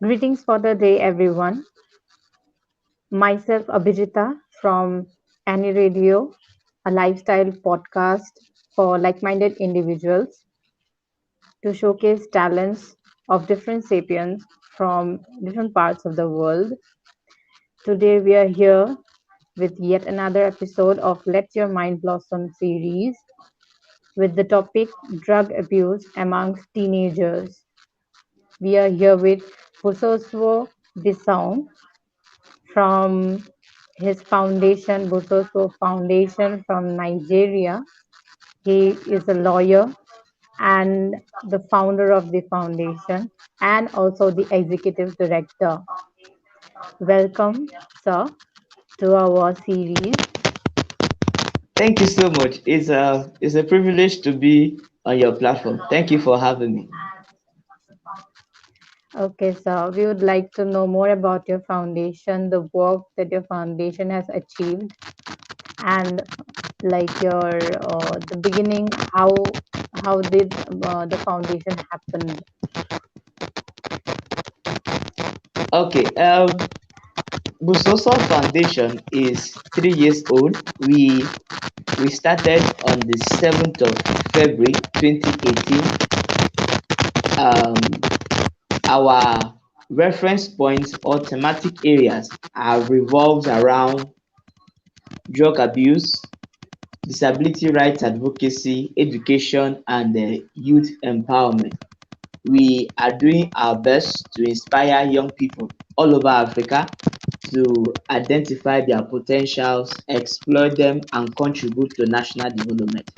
Greetings for the day, everyone. Myself, Abhijita from AnyRadio, a lifestyle podcast for like minded individuals to showcase talents of different sapiens from different parts of the world. Today, we are here with yet another episode of Let Your Mind Blossom series with the topic drug abuse amongst teenagers. We are here with Busaosowo Bisong from his foundation, Busaosowo Foundation from Nigeria. He is a lawyer and the founder of the foundation and also the executive director. Welcome, sir, to our series. Thank you so much. It's a privilege to be on your platform. Thank you for having me. Okay, sir, we would like to know more about your foundation, the work that your foundation has achieved, and like your the beginning, how did the foundation happen? Okay. Busaosowo Foundation is 3 years old. We started on the 7th of February 2018. Um, our reference points or thematic areas are revolves around drug abuse, disability rights advocacy, education, and youth empowerment. We are doing our best to inspire young people all over Africa to identify their potentials, exploit them, and contribute to national development.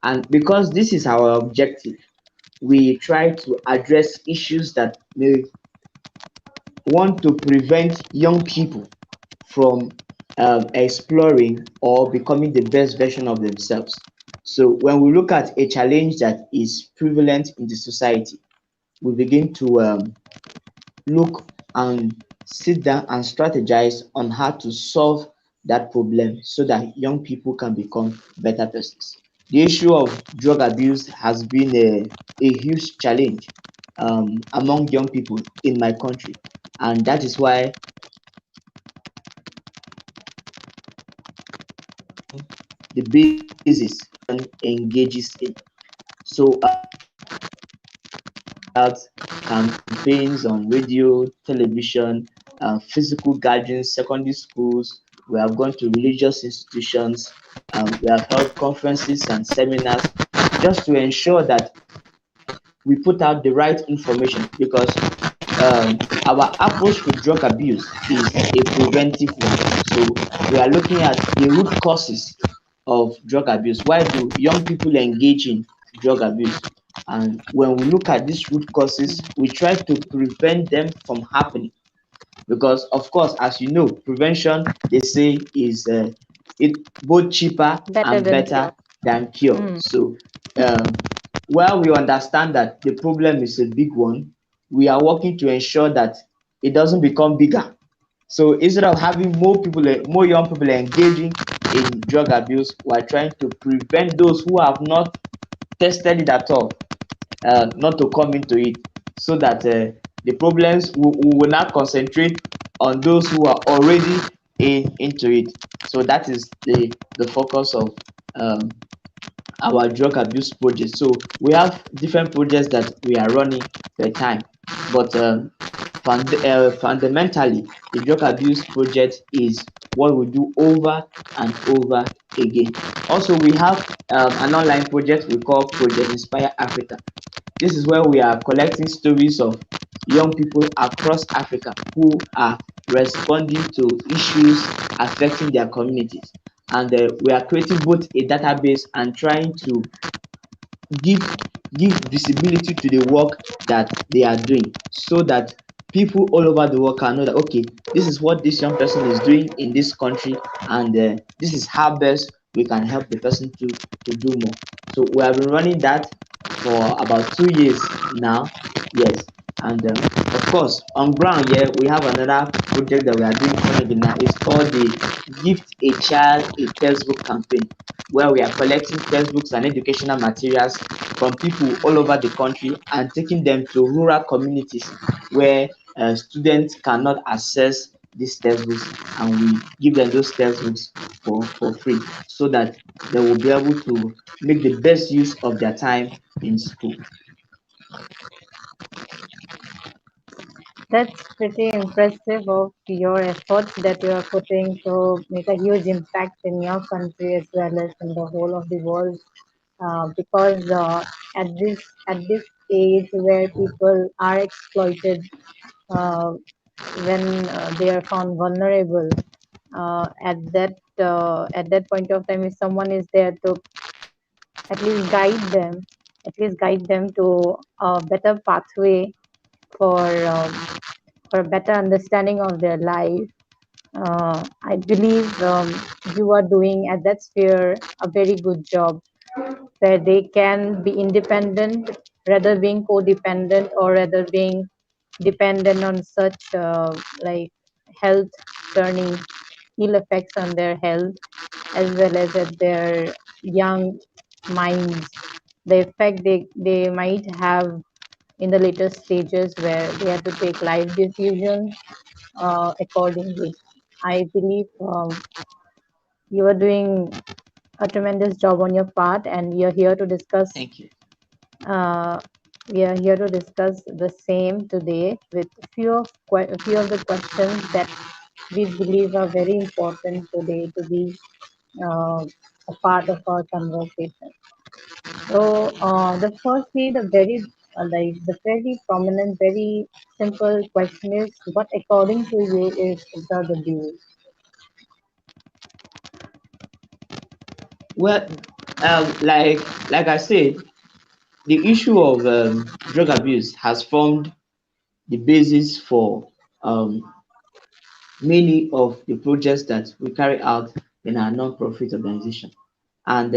And because this is our objective, we try to address issues that may want to prevent young people from exploring or becoming the best version of themselves. So when we look at a challenge that is prevalent in the society, we begin to look and sit down and strategize on how to solve that problem so that young people can become better persons. The issue of drug abuse has been a huge challenge among young people in my country, and that is why the basis engages in. So out campaigns on radio, television, physical gatherings, secondary schools. We have gone to religious institutions. We have held conferences and seminars just to ensure that we put out the right information because our approach to drug abuse is a preventive one. So we are looking at the root causes of drug abuse. Why do young people engage in drug abuse? And when we look at these root causes, we try to prevent them from happening. Because, of course, as you know, prevention, they say, is it both cheaper Better and than cure. better than cure. Mm. So, while we understand that the problem is a big one, we are working to ensure that it doesn't become bigger. So instead of having more young people engaging in drug abuse, we are trying to prevent those who have not tested it at all, not to come into it, so that the problems we will not concentrate on those who are already into it. So that is the focus of um, our drug abuse project. So we have different projects that we are running per time, but fundamentally, the drug abuse project is what we do over and over again. Also, we have an online project we call Project Inspire Africa. This is where we are collecting stories of young people across Africa who are responding to issues affecting their communities. And we are creating both a database and trying to give give visibility to the work that they are doing so that people all over the world can know that okay, this is what this young person is doing in this country, and this is how best we can help the person to do more. So we have been running that for about 2 years now. Yes. And of course, on ground here we have another project that we are doing currently now. It's called the Gift a Child a Textbook campaign, where we are collecting textbooks and educational materials from people all over the country and taking them to rural communities where students cannot access these textbooks, and we give them those textbooks for free so that they will be able to make the best use of their time in school. That's pretty impressive of your efforts that you are putting to make a huge impact in your country as well as in the whole of the world. Because at this age where people are exploited, uh, when they are found vulnerable, at that point of time, if someone is there to at least guide them, at least guide them to a better pathway for um, for a better understanding of their life. I believe you are doing at that sphere a very good job, where they can be independent rather being codependent or rather being dependent on such like health turning ill effects on their health as well as at their young minds, the effect they might have in the later stages where they have to take life decisions accordingly. I believe you are doing a tremendous job on your part, and we are here to discuss. Thank you. Uh, we are here to discuss the same today with a few of the questions that we believe are very important today to be a part of our conversation. So, the very prominent, very simple question is, what according to you is drug abuse? Well, like I said, the issue of drug abuse has formed the basis for many of the projects that we carry out in our non-profit organization. And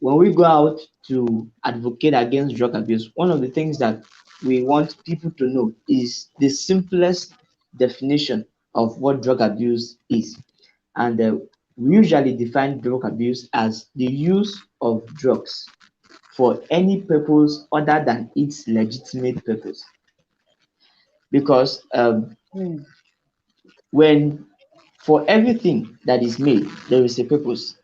when we go out to advocate against drug abuse, one of the things that we want people to know is the simplest definition of what drug abuse is. And we usually define drug abuse as the use of drugs for any purpose other than its legitimate purpose. Because Hmm. when for everything that is made, there is a purpose.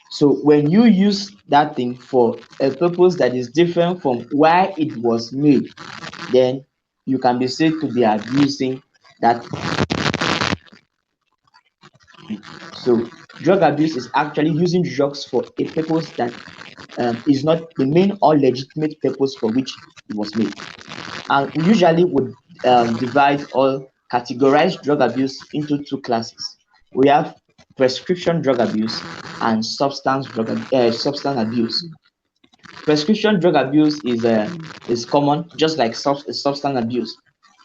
So when you use that thing for a purpose that is different from why it was made, then you can be said to be abusing that thing. So drug abuse is actually using drugs for a purpose that is not the main or legitimate purpose for which it was made. And we usually would divide or categorize drug abuse into two classes. We have prescription drug abuse and substance abuse. Prescription drug abuse is common, just like substance abuse.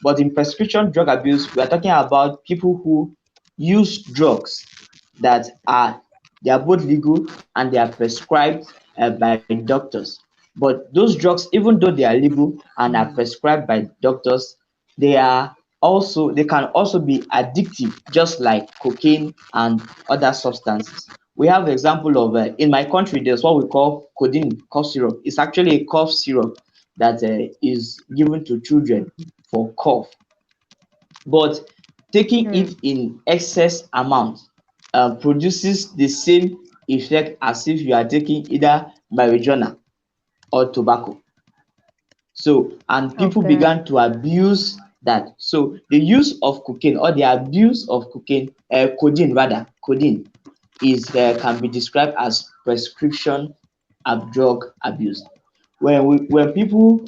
But in prescription drug abuse, we are talking about people who use drugs that are both legal and they are prescribed by doctors. But those drugs, even though they are legal and are prescribed by doctors, they can also be addictive, just like cocaine and other substances. We have example of in my country there's what we call codeine cough syrup. It's actually a cough syrup that is given to children for cough, but taking Hmm. it in excess amount produces the same effect as if you are taking either marijuana or tobacco. So, and people Okay. began to abuse that. So the use of cocaine or the abuse of codeine rather, codeine is can be described as prescription drug abuse. When people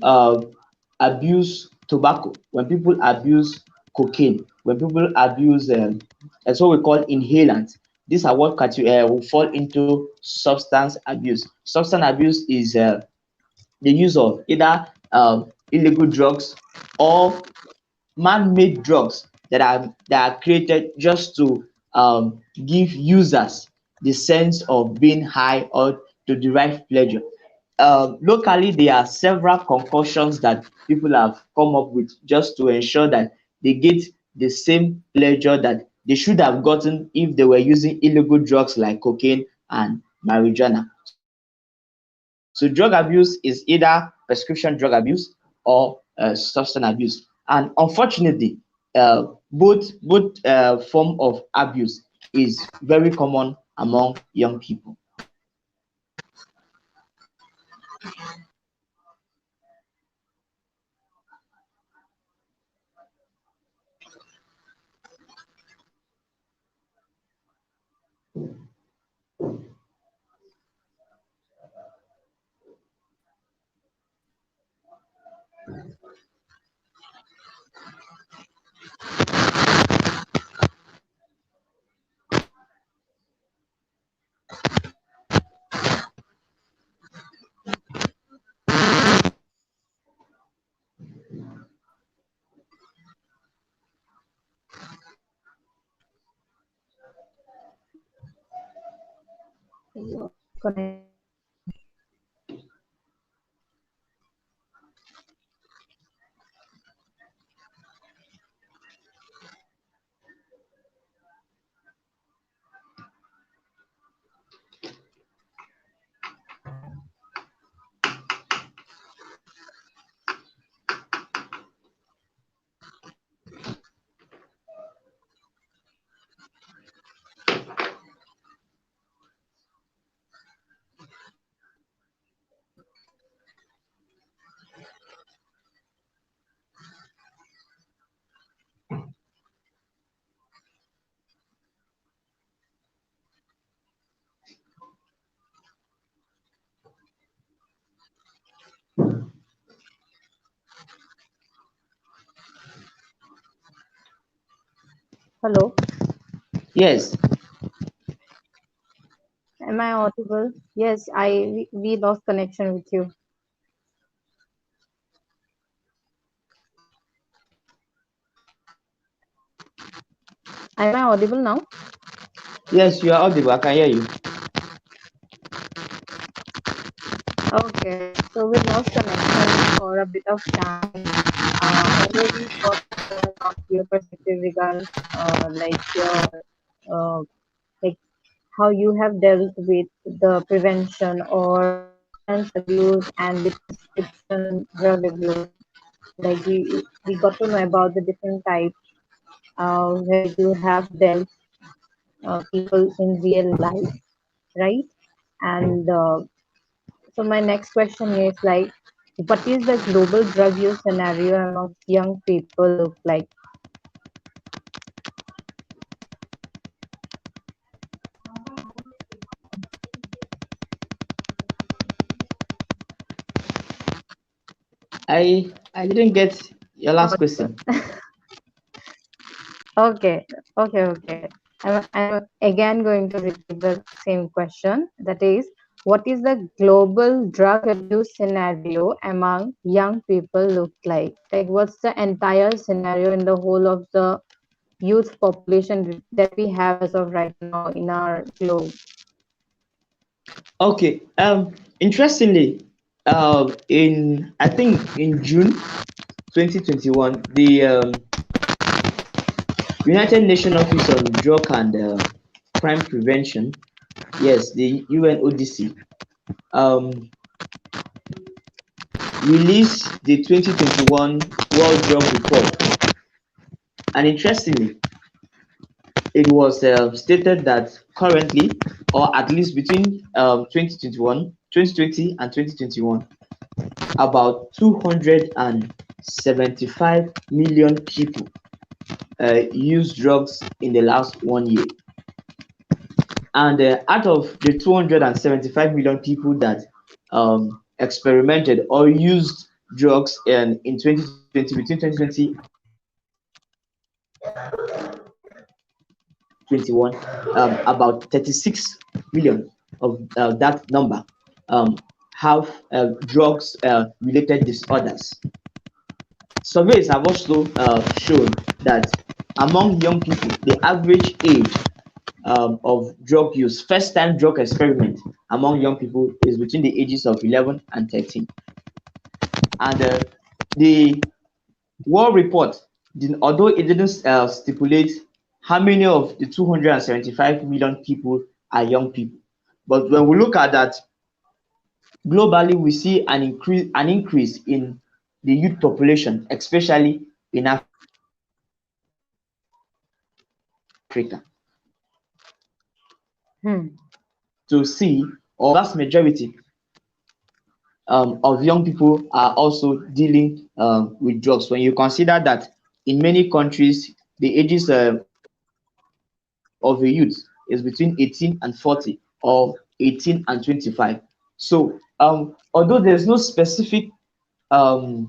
abuse tobacco, when people abuse cocaine, when people abuse that's what we call inhalants. These are what will fall into substance abuse. Substance abuse is the use of either illegal drugs or man-made drugs that are created just to give users the sense of being high or to derive pleasure. Locally, there are several concoctions that people have come up with just to ensure that they get the same pleasure that they should have gotten if they were using illegal drugs like cocaine and marijuana. So drug abuse is either prescription drug abuse or substance abuse. And unfortunately, both form of abuse is very common among young people. Hello, Yes, am I audible? Yes, we lost connection with you. Am I audible now? yes, you are audible. I can hear you. Okay, so we lost connection for a bit of time. Although we got to know about your perspective regarding like your uh, like how you have dealt with the prevention or substance abuse and the prescription drug abuse. Like we got to know about the different types where you have dealt people in real life, right? And so my next question is like, what is the global drug use scenario among young people look like? I didn't get your last Audible. question. Okay, okay. I'm again going to repeat the same question. That is, what is the global drug abuse scenario among young people look like? Like, what's the entire scenario in the whole of the youth population that we have as of right now in our globe? Okay. Interestingly, in I think in June 2021, the United Nations Office on Drug and Crime Prevention, yes, the UNODC, um, released the 2021 World Drug Report. And interestingly, it was stated that currently, or at least between 2020 and 2021, about 275 million people use drugs in the last 1 year. And out of the 275 million people that experimented or used drugs in 2020, between 2020 21, about 36 million of that number um, have drugs related disorders. Surveys have also shown that among young people, the average age of drug use, first time drug experiment among young people is between the ages of 11 and 13. And the War report, although it didn't stipulate how many of the 275 million people are young people, but when we look at that globally, we see an increase in the youth population, especially in Africa, Hmm. to see, or vast majority of young people are also dealing with drugs. When you consider that in many countries, the ages of a youth is between 18 and 40 or 18 and 25. So, although there's no specific um,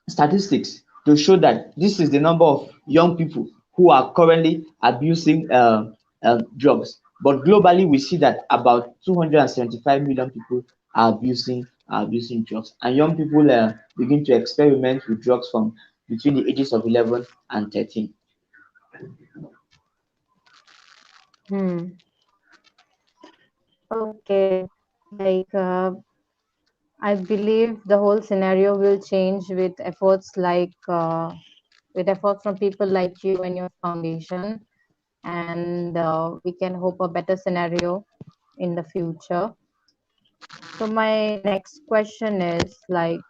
statistics to show that this is the number of young people who are currently abusing drugs. But globally, we see that about 275 million people are abusing drugs, and young people begin to experiment with drugs from between the ages of 11 and 13. Hmm. Okay. Like, I believe the whole scenario will change with efforts from people like you and your foundation, and we can hope a better scenario in the future. So my next question is like,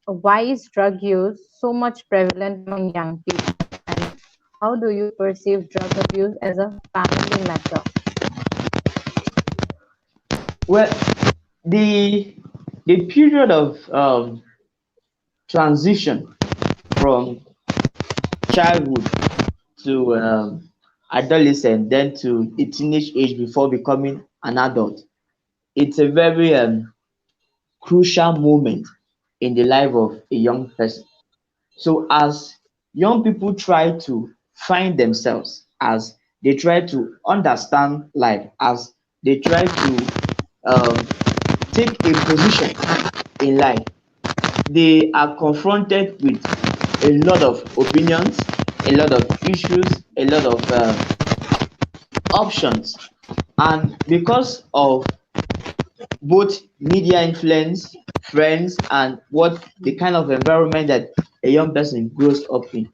why is drug use so much prevalent among young people, and how do you perceive drug abuse as a family matter? Well, the the period of transition from childhood to adolescent, then to the teenage age before becoming an adult, it's a very crucial moment in the life of a young person. So as young people try to find themselves, as they try to understand life, as they try to um, take a position in life, they are confronted with a lot of opinions, a lot of issues, a lot of options. And because of both media influence, friends, and what the kind of environment that a young person grows up in,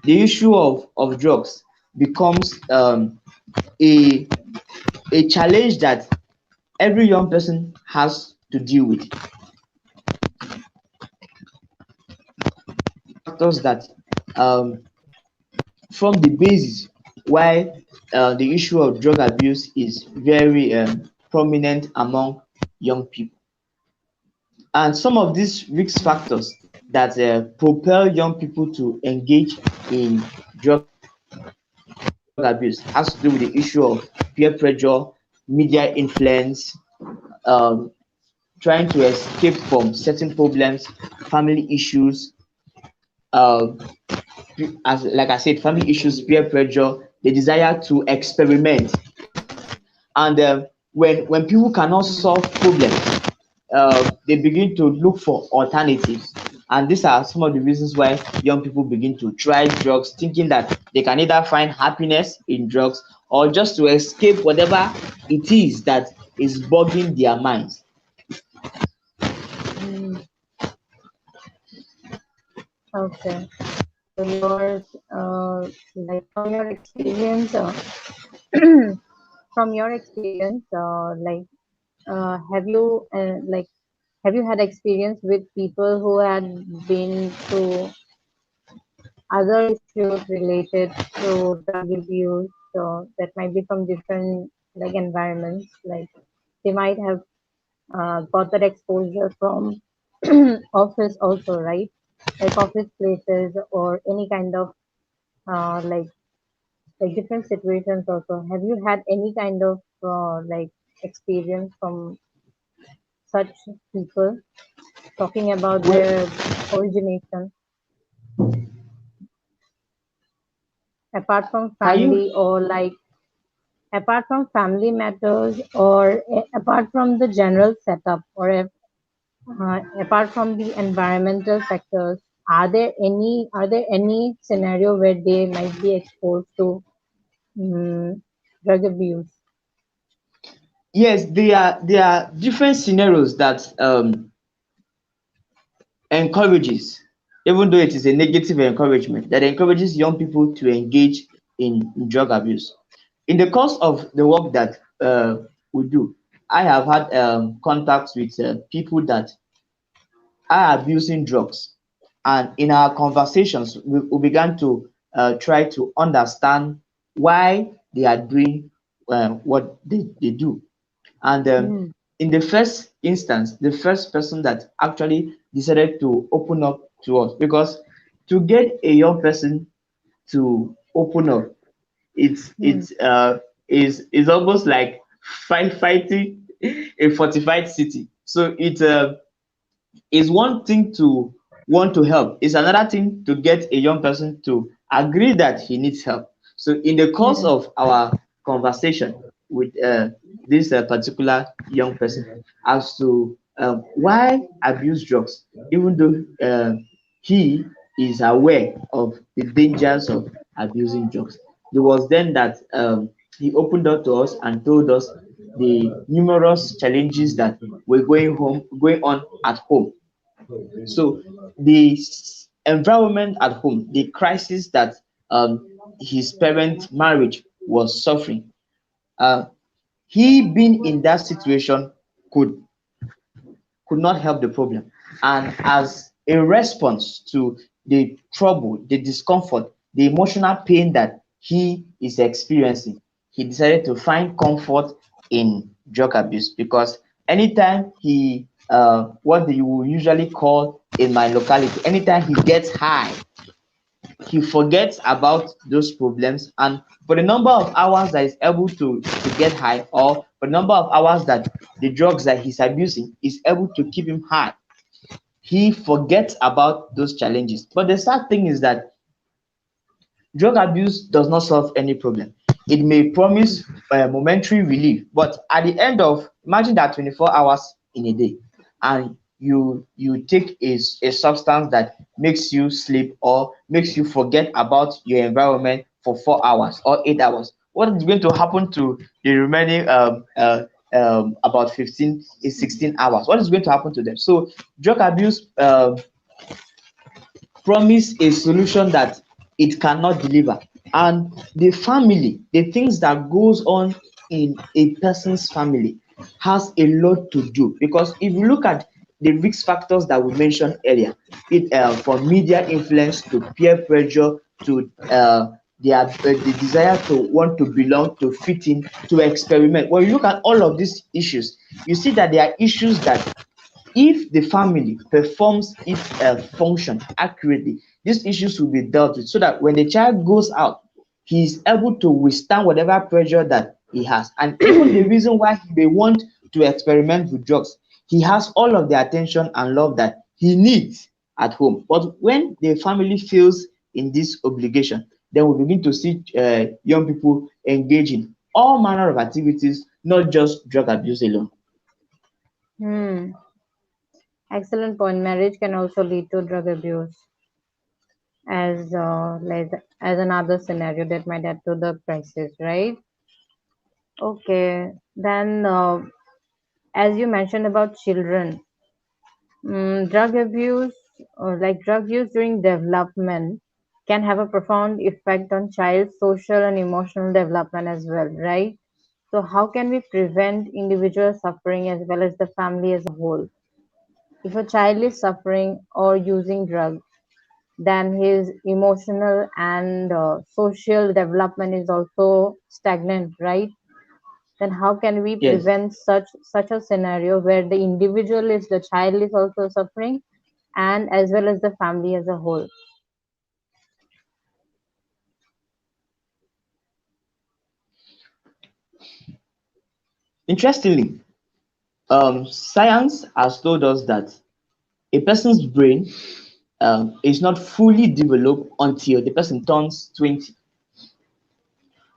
the issue of drugs becomes a a challenge that every young person has to deal with. Factors that um, form the basis why the issue of drug abuse is very prominent among young people. And some of these risk factors that propel young people to engage in drug abuse has to do with the issue of peer pressure, media influence, um, trying to escape from certain problems, family issues, uh, as like I said, family issues, peer pressure, the desire to experiment. And when people cannot solve problems, they begin to look for alternatives. And these are some of the reasons why young people begin to try drugs, thinking that they can either find happiness in drugs or just to escape whatever it is that is bugging their minds. Hmm. Okay. So yours, like from your experience, from your experience, have you have you had experience with people who had been through other issues related to drug abuse? So that might be from different like environments. Like they might have got that exposure from office also, right? Like office places or any kind of uh, like different situations also. Have you had any kind of experience from such people talking about Well, their origination apart from can you? family or like apart from family matters or apart from the general setup or apart from the environmental factors, are there any scenario where they might be exposed to drug abuse? Yes, there are different scenarios that encourages, even though it is a negative encouragement, that encourages young people to engage in drug abuse. In the course of the work that we do, I have had contacts with people that are abusing drugs. And in our conversations, we began to try to understand why they are doing what they do. And Hmm. in the first instance, the first person that actually decided to open up to us, because to get a young person to open up, it's Hmm. it's is almost like fighting a fortified city. So it is one thing to want to help. It's another thing to get a young person to agree that he needs help. So in the course Hmm. of our conversation with this particular young person as to why abuse drugs, even though he is aware of the dangers of abusing drugs, it was then that he opened up to us and told us the numerous challenges that were going on at home. So the environment at home, the crisis that his parent marriage was suffering, uh, he being in that situation could could not help the problem. And as a response to the trouble, the discomfort, the emotional pain that he is experiencing, he decided to find comfort in drug abuse. Because anytime he, what you will usually call in my locality, anytime he gets high, he forgets about those problems, and for the number of hours that he's able to get high, or for the number of hours that the drugs that he's abusing is able to keep him high, he forgets about those challenges. But the sad thing is that drug abuse does not solve any problem. It may promise momentary relief, but at the end of, imagine that 24 hours in a day, and you take a substance that makes you sleep or makes you forget about your environment for 4 hours or 8 hours. What is going to happen to the remaining about 15 is 16 hours? What is going to happen to them? So drug abuse promise a solution that it cannot deliver. And the family, the things that goes on in a person's family has a lot to do, because if you look at the risk factors that we mentioned earlier, it from media influence to peer pressure to the desire to want to belong, to fit in, to experiment. When you look at all of these issues, you see that there are issues that if the family performs its function accurately, these issues will be dealt with, so that when the child goes out, he is able to withstand whatever pressure that he has. And even the reason why he may want to experiment with drugs, he has all of the attention and love that he needs at home. But when the family fails in this obligation, then we begin to see young people engage in all manner of activities, not just drug abuse alone. Hmm. Excellent point. Marriage can also lead to drug abuse as as another scenario that might add to the crisis, right? Okay. Then, as you mentioned about children, drug abuse or like drug use during development can have a profound effect on child's social and emotional development as well, right? So, how can we prevent individual suffering as well as the family as a whole? If a child is suffering or using drugs, then his emotional and social development is also stagnant, right? Then how can we Yes. prevent such a scenario where the individual is the child is also suffering and as well as the family as a whole? Interestingly, science has told us that a person's brain is not fully developed until the person turns 20.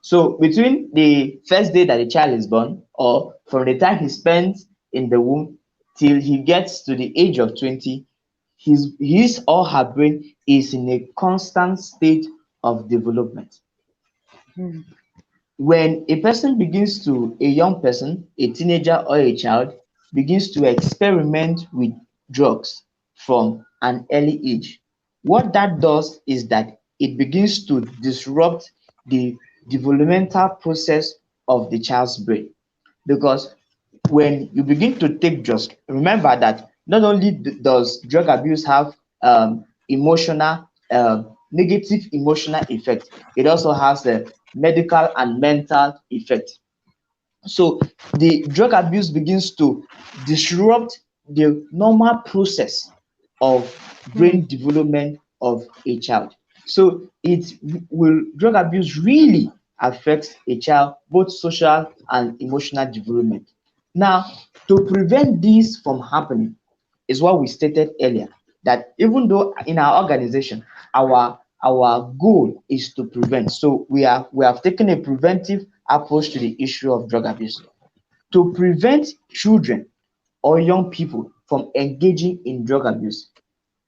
So between the first day that the child is born, or from the time he spends in the womb till he gets to the age of 20, his or her brain is in a constant state of development. Hmm. When a person begins to, a young person, a teenager or a child, begins to experiment with drugs from an early age, what that does is that it begins to disrupt the developmental process of the child's brain. Because when you begin to take drugs, remember that not only does drug abuse have emotional, negative emotional effect. It also has a medical and mental effect. So the drug abuse begins to disrupt the normal process of brain Hmm. development of a child. So it will drug abuse really affects a child both social and emotional development. Now, to prevent this from happening is what we stated earlier, that even though in our organization our goal is to prevent, so we have taken a preventive approach to the issue of drug abuse. To prevent children or young people from engaging in drug abuse,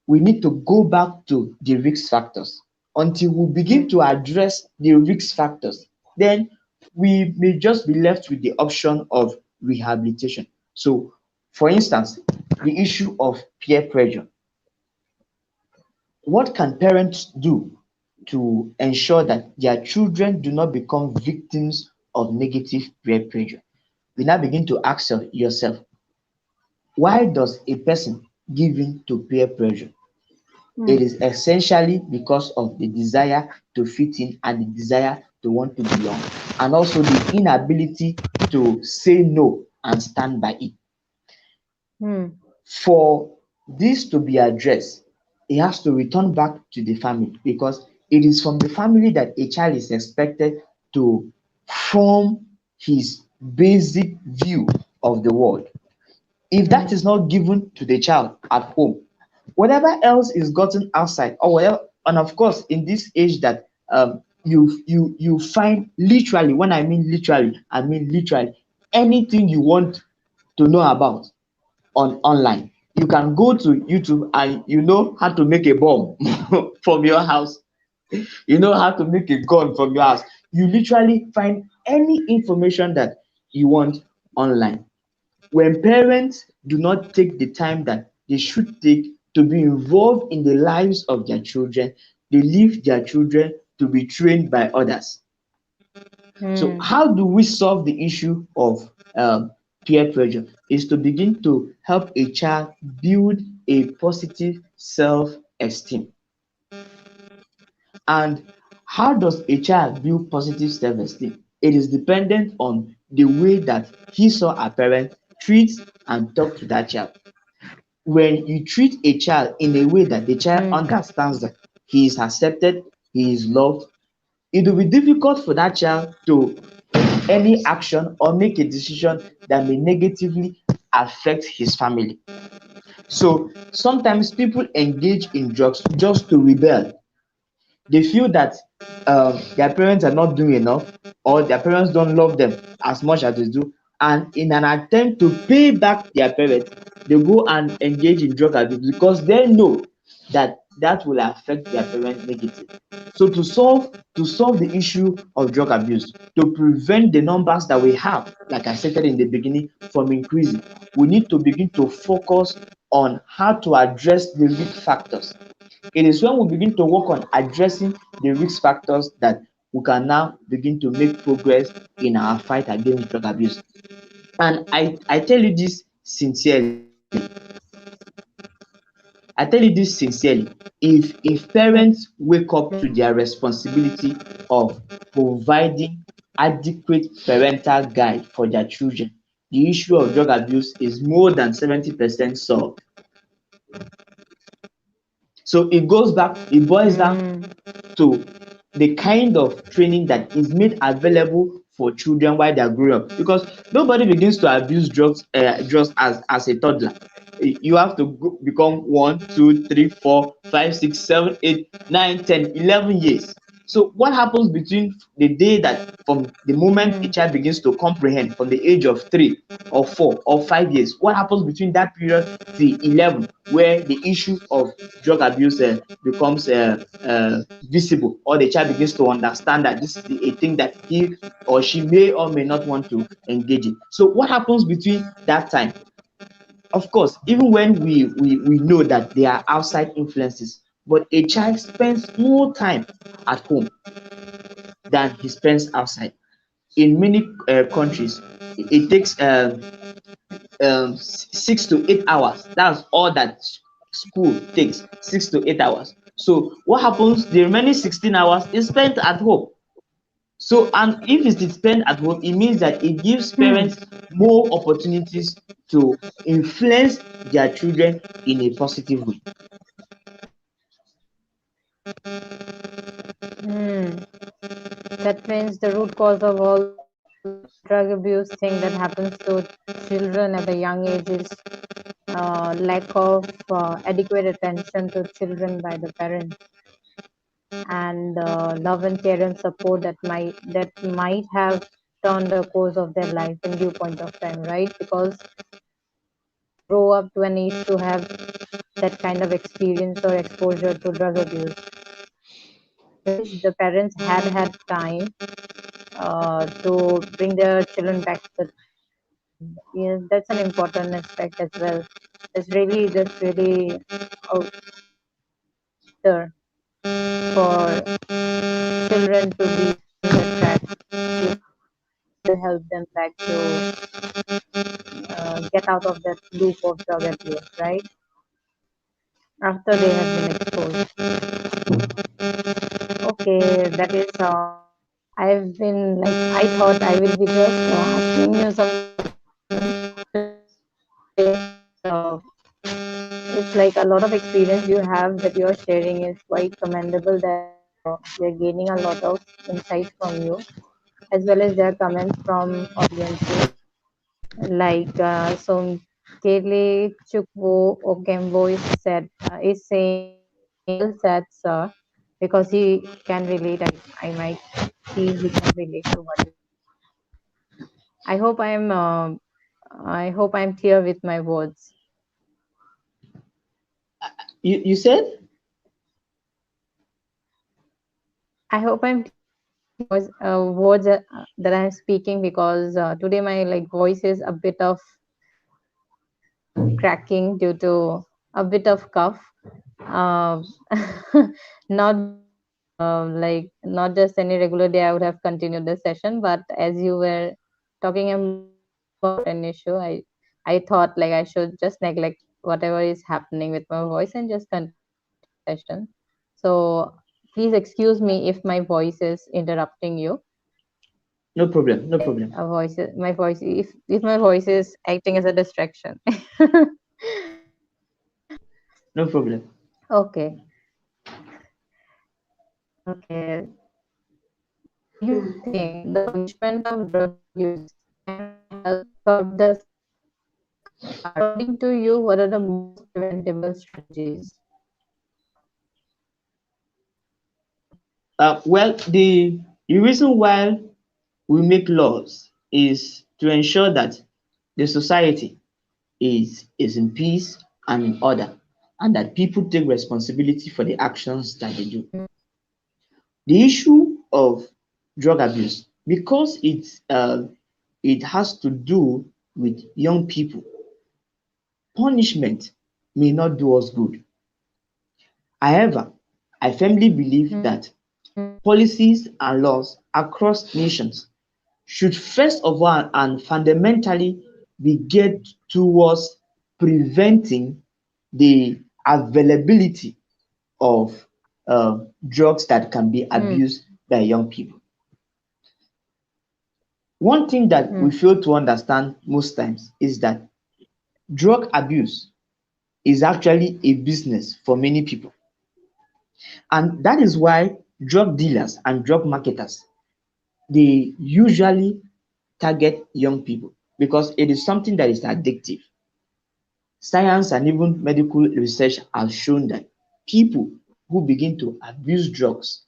we need to go back to the risk factors. Until we begin to Hmm. address the risk factors, then we may just be left with the option of rehabilitation. So, for instance, the issue of peer pressure. What can parents do to ensure that their children do not become victims of negative peer pressure? We now begin to ask yourself, why does a person give in to peer pressure? It Hmm. is essentially because of the desire to fit in and the desire to want to belong, and also the inability to say no and stand by it. Hmm. For this to be addressed, it has to return back to the family, because it is from the family that a child is expected to form his basic view of the world. If that Hmm. is not given to the child at home, whatever else is gotten outside, or whatever, and of course in this age that you find, literally, when I mean literally, I mean literally anything you want to know about on online. You can go to YouTube and you know how to make a bomb from your house. You know how to make a gun from your house. You literally find any information that you want online. When parents do not take the time that they should take to be involved in the lives of their children, they leave their children to be trained by others. So, Hmm. how do we solve the issue of peer pressure? Is to begin to help a child build a positive self esteem. And how does a child build positive self esteem? It is dependent on the way that he saw a parent treat and talk to that child. When you treat a child in a way that the child Hmm. understands that he is accepted, he is loved, it will be difficult for that child to take any action or make a decision that may negatively affect his family. So sometimes people engage in drugs just to rebel. They feel that their parents are not doing enough, or their parents don't love them as much as they do, and in an attempt to pay back their parents, they go and engage in drug abuse because they know that that will affect their parents negatively. So to solve the issue of drug abuse, to prevent the numbers that we have, like I stated in the beginning, from increasing, we need to begin to focus on how to address the risk factors. It is when we begin to work on addressing the risk factors that we can now begin to make progress in our fight against drug abuse. And I tell you this sincerely. I tell you this sincerely. If parents wake up to their responsibility of providing adequate parental guide for their children, the issue of drug abuse is more than 70% solved. So it goes back, it boils down Hmm. to the kind of training that is made available for children while they are growing up, because nobody begins to abuse drugs just as a toddler. You have to become 1, 2, 3, 4, 5, 6, 7, 8, 9, 10, 11 years. So what happens between the day that, from the moment a Hmm. child begins to comprehend, from the age of 3 or 4 or 5 years, what happens between that period till 11, where the issue of drug abuse becomes visible, or the child begins to understand that this is a thing that he or she may or may not want to engage in. So what happens between that time? Of course, even when we know that there are outside influences, but a child spends more time at home than he spends outside. In many countries, it takes 6 to 8 hours. That's all that school takes 6 to 8 hours. So what happens? The remaining 16 hours is spent at home. So, and if it is spent at home, it means that it gives parents Hmm. more opportunities to influence their children in a positive way. Hmm. That means the root cause of all the drug abuse thing that happens to children at a young age is lack of adequate attention to children by the parents, and love and care and support that might have turned the course of their life in due point of time, right? Because they grow up to an age to have that kind of experience or exposure to drug abuse. I wish the parents had time to bring their children back to the light, and yeah, that's an important aspect as well. That's really better for children to be on the track if parents could help them back to get out of that loop of drug abuse, right? After they have been exposed. Okay, that is. I've been like I thought I will be just asking you some questions today, but it's like a lot of experience you have that you're sharing is quite commendable. That we're gaining a lot of insight from you, as well as there are comments from audiences. Like so, Kele Chukwu Okembo is saying well said, sir, because he can relate. I might feel he can relate to what you said. I hope I'm clear with my words. You said? I hope I'm clear with my words that I'm speaking, because today my like voice is a bit of cracking due to a bit of cough. Uh, not because like not just any regular day I would have continued the session, but as you were talking about a very important issue, I thought like I should just neglect whatever is happening with my voice and just continue the session. So please excuse me if my voice is interrupting you. No problem, no My problem, my voice, if my voice is acting as a distraction. no problem. Okay. Okay. Do you think the punishment of drug abuse can help curb the cycle? According to you, what are the most preventable strategies? Well, the reason why we make laws is to ensure that the society is in peace and in order, and that people take responsibility for the actions that they do. The issue of drug abuse, because it has to do with young people, punishment may not do us good. However, I firmly believe that policies and laws across nations should first of all and fundamentally be geared towards preventing the availability of drugs that can be abused by young people. One thing that we fail to understand most times is that drug abuse is actually a business for many people. And that is why drug dealers and drug marketers, they usually target young people because it is something that is addictive. Science and even medical research have shown that people who begin to abuse drugs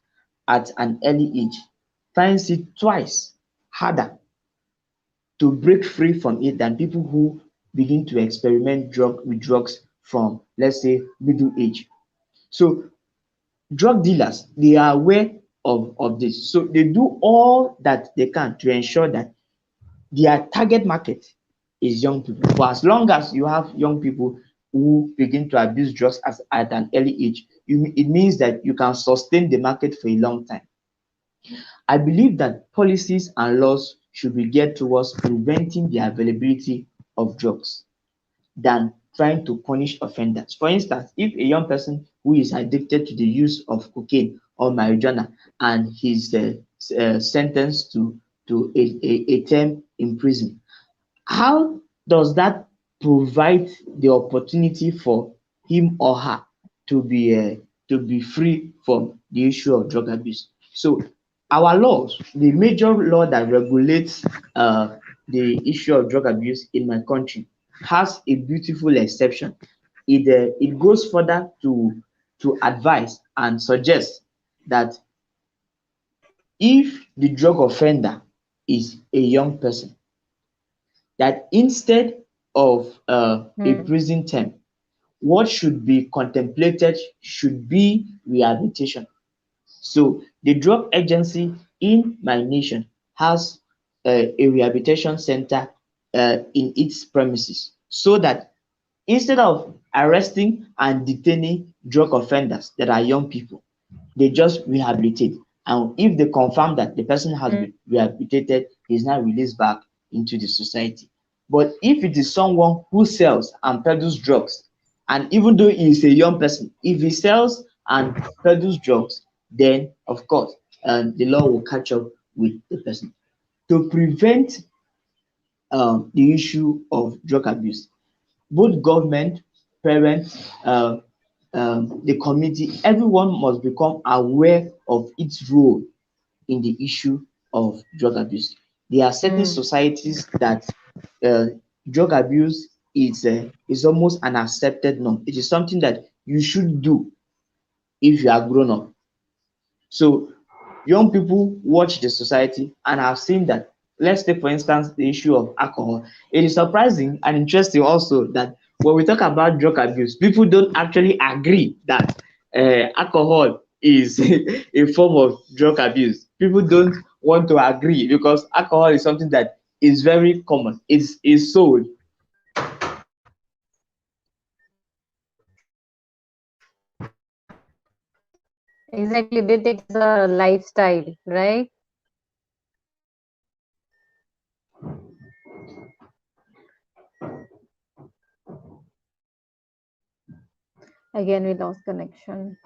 at an early age finds it twice harder to break free from it than people who begin to experiment with drugs from, let's say, middle age. So drug dealers, they are aware of this. So they do all that they can to ensure that their target market is young people. For as long as you have young people who begin to abuse drugs at an early age, it means that you can sustain the market for a long time. I believe that policies and laws should be geared towards preventing the availability of drugs than trying to punish offenders. For instance, if a young person who is addicted to the use of cocaine or marijuana and he's sentenced to a term in prison, how does that provide the opportunity for him or her to be free from the issue of drug abuse? So our laws, the major law that regulates the issue of drug abuse in my country, has a beautiful exception. It goes further to advise and suggest that if the drug offender is a young person, that instead of a prison term, what should be contemplated should be rehabilitation. So the drug agency in my nation has a rehabilitation center in its premises, so that instead of arresting and detaining drug offenders that are young people, they just rehabilitate. And if they confirm that the person has been rehabilitated, he's now released back into the society. But if it is someone who sells and peddles drugs, and even though he is a young person, if he sells and peddles drugs, then of course the law will catch up with the person. To prevent the issue of drug abuse, both government, parents, the community, everyone must become aware of its role in the issue of drug abuse. There are certain societies that uh, drug abuse is almost an accepted norm. It is something that you should do if you are grown up. So young people watch the society and have seen that. Let's take, for instance, the issue of alcohol. It is surprising and interesting also that when we talk about drug abuse, people don't actually agree that alcohol is a form of drug abuse. People don't want to agree because alcohol is something that is very common. It's sold. Exactly, they take it as a lifestyle, right? Again, we lost connection.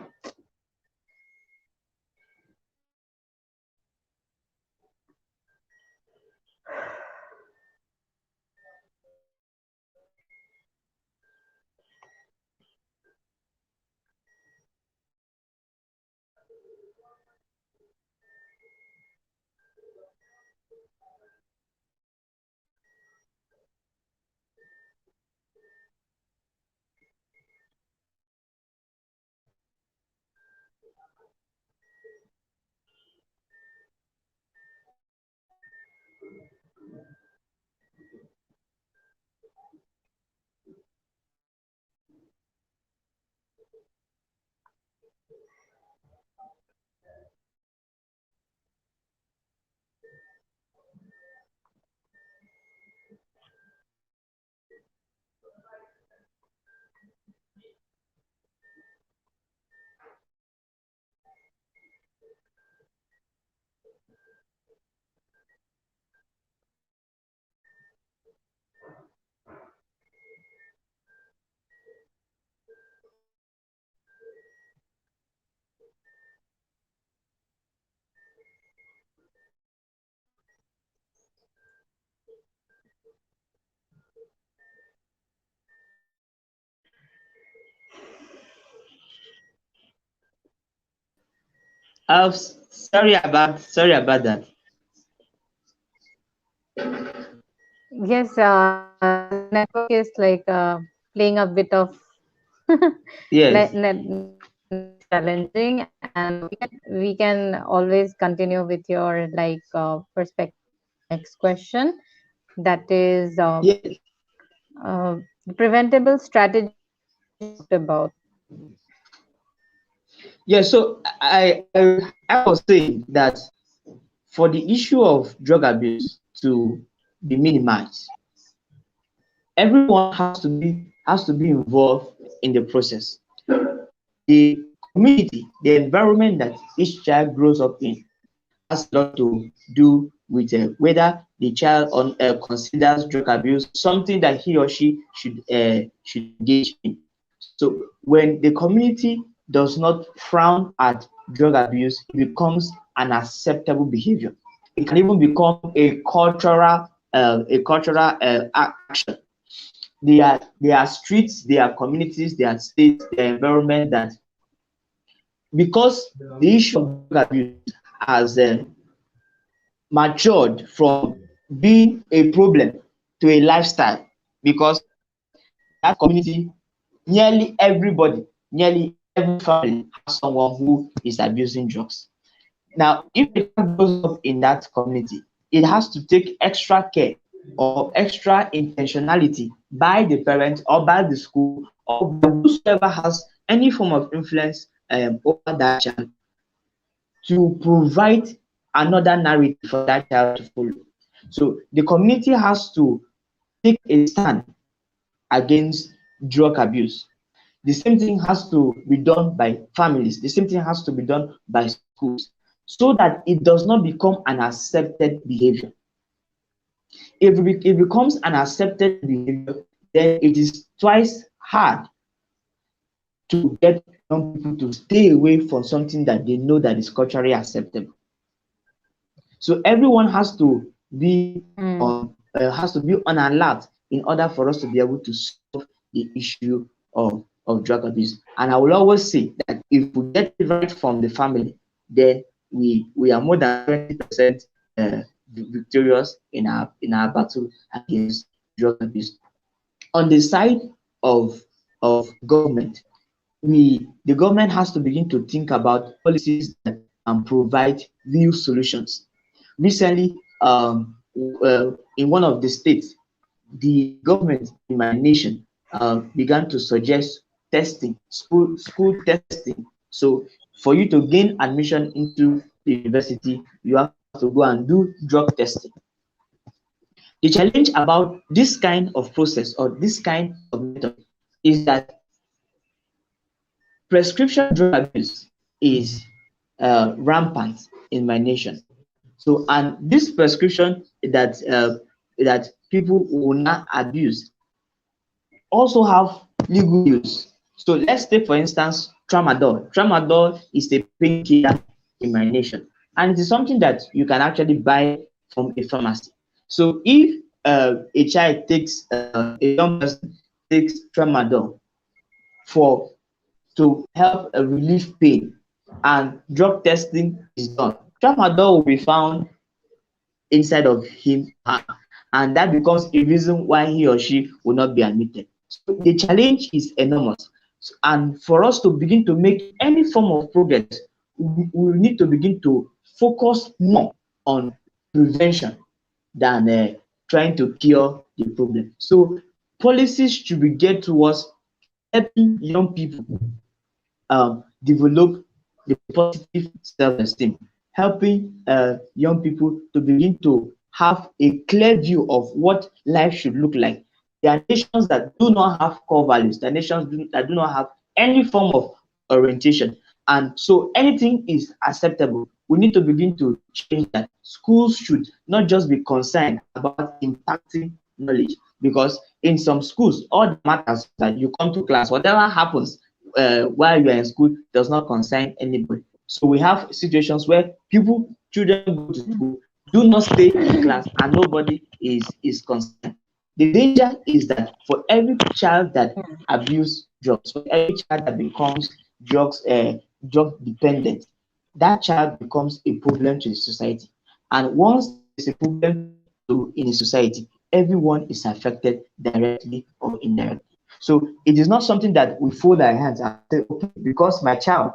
Sorry about that. Yes, the network is like playing a bit of Yes. network is challenging, and we can always continue with your like perspective on the next question. That is Yes. preventable strategies we just talked about. Yeah, so I was saying that for the issue of drug abuse to be minimized, everyone has to be involved in the process. The community, the environment that each child grows up in has a lot to do with whether the child considers drug abuse something that he or she should engage in. So when the community does not frown at drug abuse, it becomes an acceptable behavior. It can even become a cultural action. There are streets, there are communities, there are states, there are environment that, because the issue of drug abuse has matured from being a problem to a lifestyle, because that community, nearly every family has someone who is abusing drugs. Now, if a child grows up in that community, it has to take extra care or extra intentionality by the parent or by the school or by whosoever has any form of influence over that child, to provide another narrative for that child to follow. So the community has to take a stand against drug abuse. The same thing has to be done by families. The same thing has to be done by schools, so that it does not become an accepted behavior. If it becomes an accepted behavior, then it is twice hard to get young people to stay away from something that they know that is culturally acceptable. So everyone Mm. has to be on alert in order for us to be able to solve the issue of drug abuse. And I will always say that if we get it right from the family, then we are more than 20% victorious in our battle against drug abuse. On the side of government, the government has to begin to think about policies that provide real solutions. Recently, in one of the states, the government in my nation began to suggest testing, school testing. So for you to gain admission into the university, you have to go and do drug testing. The challenge about this kind of process or this kind of method is that prescription drug abuse is rampant in my nation. So, and this prescription that people will not abuse also have legal use. So let's take for instance tramadol. Tramadol is a painkiller in my nation, and it is something that you can actually buy from a pharmacy. So if a child takes a young person takes tramadol for to help relieve pain, and drug testing is done, tramadol will be found inside of him, and that becomes a reason why he or she will not be admitted. So the challenge is enormous. And for us to begin to make any form of progress, we need to begin to focus more on prevention than trying to cure the problem. So policies should be geared towards helping young people develop the positive self-esteem, helping young people to begin to have a clear view of what life should look like. There are nations that do not have core values. There are that do not have any form of orientation. And so anything is acceptable. We need to begin to change that. Schools should not just be concerned about impacting knowledge, because in some schools, all that matters is that you come to class. Whatever happens while you are in school does not concern anybody. So we have situations where children go to school, do not stay in class, and nobody is concerned. The danger is that for every child that abuses drugs, for every child that becomes drug dependent, that child becomes a problem to the society. And once there's a problem in a society, everyone is affected directly or indirectly. So it is not something that we fold our hands and say, okay, because my child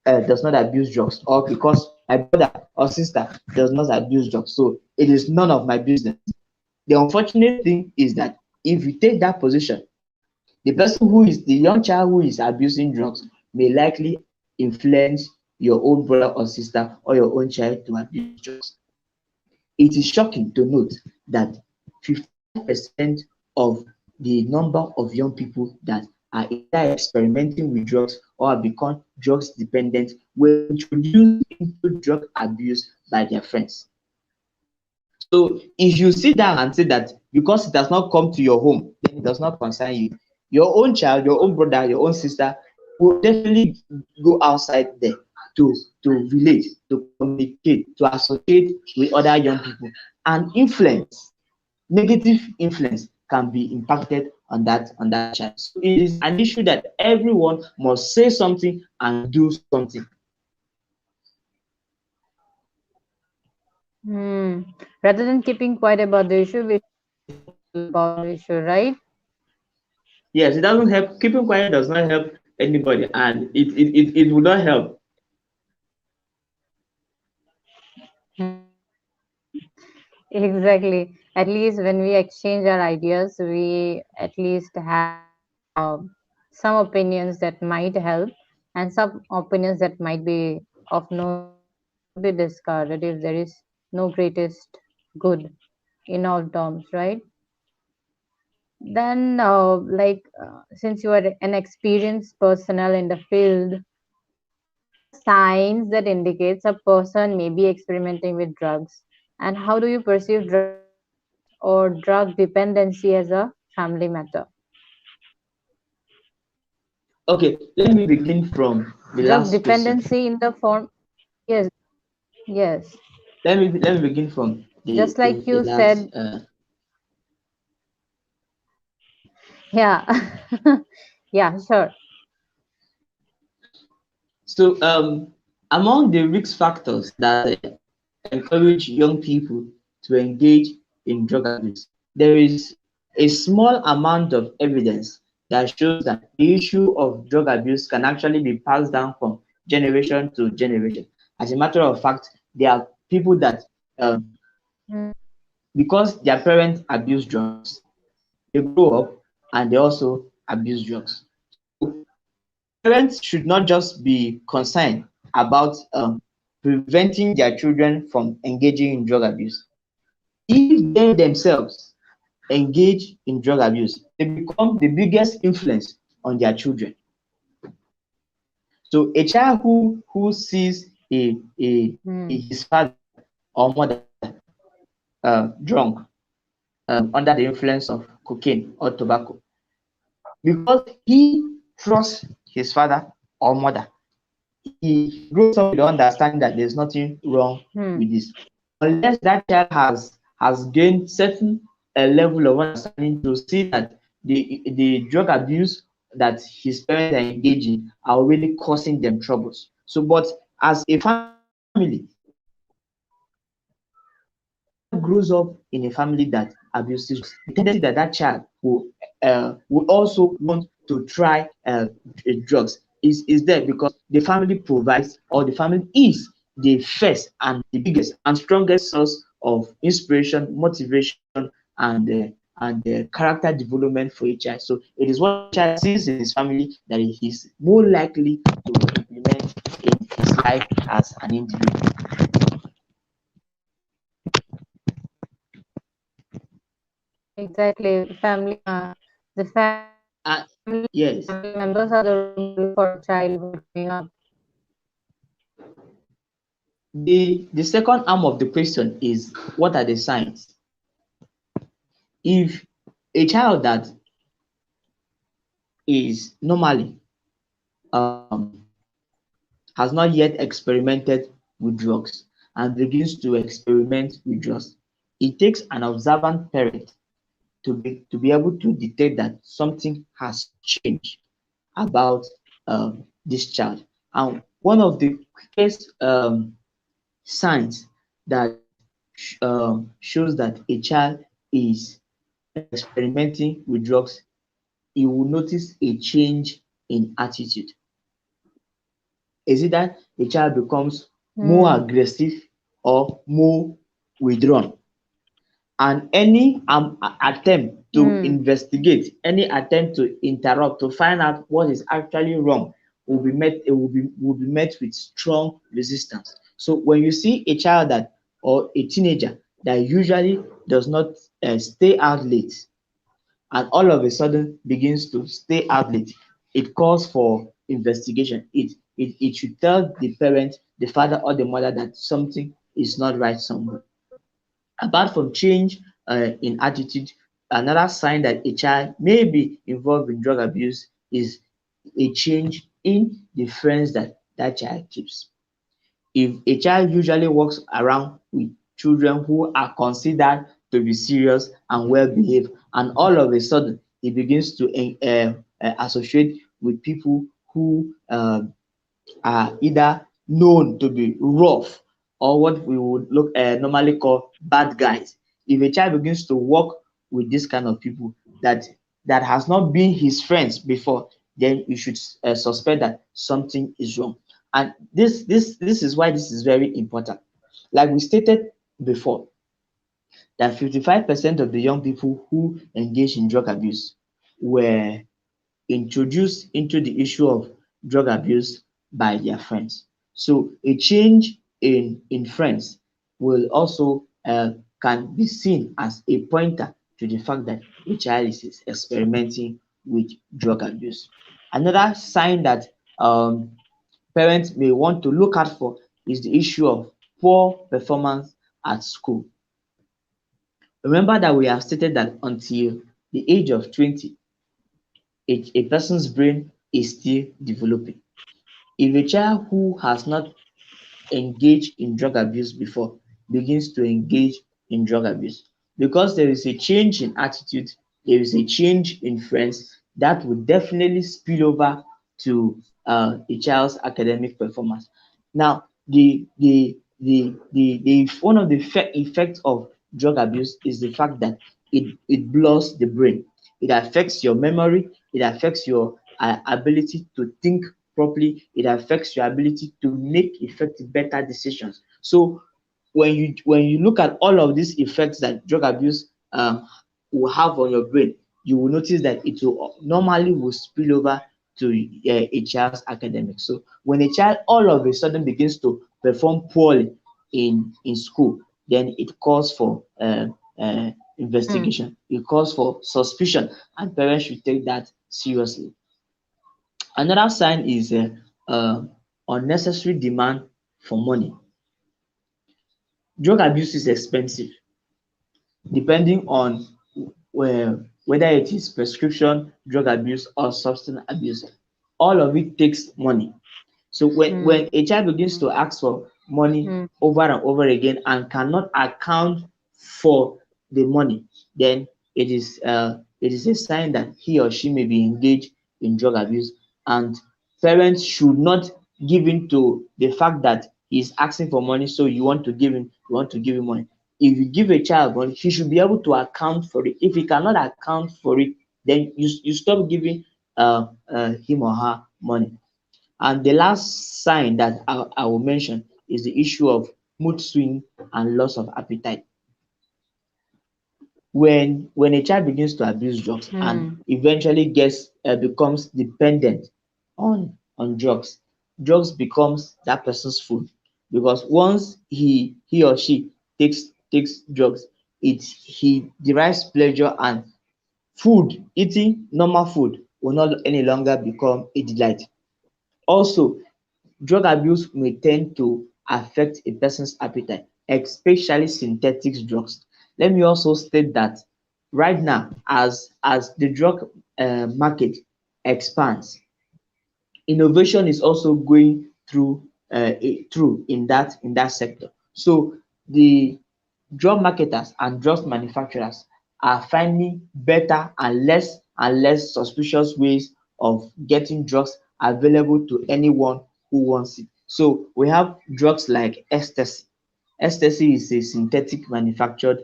does not abuse drugs, or because my brother or sister does not abuse drugs, so it is none of my business. The unfortunate thing is that if you take that position, the young child who is abusing drugs may likely influence your own brother or sister or your own child to abuse drugs. It is shocking to note that 50% of the number of young people that are either experimenting with drugs or have become drugs dependent were introduced into drug abuse by their friends. So if you sit down and say that because it does not come to your home, then it does not concern you, your own child, your own brother, your own sister will definitely go outside there to relate, to communicate, to associate with other young people, and influence, negative influence can be impacted on that child. So it is an issue that everyone must say something and do something. Hmm. Rather than keeping quiet about the issue, we should be vocal about the issue, right? Yes, it doesn't help. Keeping quiet does not help anybody, and it will not help. Hmm. Exactly. At least when we exchange our ideas, we at least have some opinions that might help, and some opinions that might be of no use and should be discarded if there is no greatest good in all terms, right? Then, since you are an experienced personnel in the field, what are the signs that indicates a person may be experimenting with drugs? And how do you perceive drug abuse or drug dependency as a family matter? Okay, let me begin from the Drug last question. dependency in the form, yes, yes, Let me begin from just like the you last. said, yeah, yeah, sure. So among the risk factors that encourage young people to engage in drug abuse, there is a small amount of evidence that shows that the issue of drug abuse can actually be passed down from generation to generation. As a matter of fact, there are people that Mm, because their parents abuse drugs, they grow up and they also abuse drugs. So parents should not just be concerned about preventing their children from engaging in drug abuse. If they themselves engage in drug abuse, they become the biggest influence on their children. So a child who sees his father or mother drunk, under the influence of cocaine or tobacco, because he trusts his father or mother, he grows up with the understanding that there's nothing wrong mm, with this. Unless that child has gained certain level of understanding to see that the drug abuse that his parents are engaging are really causing them troubles. So, but as a family, if a child grows up in a family that abuses drugs, the tendency that that child will also want to try drugs is there, because the family provides, or the family is the first and the biggest and strongest source of inspiration, motivation, and character development for a child. So it is what the child sees in his family that he is more likely to implement in his life as an individual. exactly. Uh, yes. Family members are the role model for a child who is growing up. The second arm of the question is, what are the signs? If a child that is normally has not yet experimented with drugs and begins to experiment with drugs, it takes an observant parent to be able to detect that something has changed about this child. And one of the quickest signs that shows that a child is experimenting with drugs, you will notice a change in attitude. Is it that a child becomes more Hmm. aggressive or more withdrawn? And any attempt to Hmm. investigate, any attempt to interrupt, to find out what is actually wrong, will be met with strong resistance. So when you see a child that, or a teenager that usually does not stay out late, and all of a sudden begins to stay out late, it calls for investigation. It should tell the parent, the father or the mother, that something is not right somewhere. Apart from change in attitude, another sign that a child may be involved in drug abuse is a change in the friends that that child keeps. If a child usually walks around with children who are considered to be serious and well behaved, and all of a sudden he begins to associate with people who are either known to be rough or what we would look normally call bad guys. If a child begins to work with this kind of people that has not been his friends before, then you should suspect that something is wrong. And this is why this is very important. Like we stated before, that 55% of the young people who engage in drug abuse were introduced into the issue of drug abuse by their friends. So a change in friends will also can be seen as a pointer to the fact that a child is experimenting with drug abuse. Another sign that parents may want to look out for is the issue of poor performance at school. Remember that we have stated that until the age of 20, a person's brain is still developing. If a child who has not engaged in drug abuse before begins to engage in drug abuse, because there is a change in attitude, there is a change in friends, that will definitely spill over to a child's academic performance. Now, the one of the effects of drug abuse is the fact that it blurs the brain. It affects your memory, it affects your ability to think properly, it affects your ability to make effective better decisions. So when you look at all of these effects that drug abuse will have on your brain, you will notice that it will normally will spill over to a child's academics. So when a child all of a sudden begins to perform poorly in school, then it calls for Mm. investigation, it calls for suspicion, and parents should take that seriously. Another sign is uh, unnecessary demand for money. Drug abuse is expensive, depending on whether it is prescription drug abuse or substance abuse. All of it takes money. So when Mm. a child begins to ask for money Mm. over and over again and cannot account for the money, then it is a sign that he or she may be engaged in drug abuse. And parents should not give in to the fact that he's asking for money, so you want to give him money. If you give a child money, he should be able to account for it. If he cannot account for it, then you stop giving him or her money. And the last sign that I will mention is the issue of mood swing and loss of appetite. When a child begins to abuse drugs and Mm. eventually gets becomes dependent on drugs, drugs becomes that person's food, because once he or she takes drugs, it he derives pleasure, and food, eating normal food, will not any longer become a delight. Also, drug abuse may tend to affect a person's appetite, especially synthetic drugs. Let me also state that right now, as the drug market expands, innovation is also going through in that sector. So the drug marketers and drug manufacturers are finding better and less suspicious ways of getting drugs available to anyone who wants it. So we have drugs like ecstasy. Ecstasy is a synthetic manufactured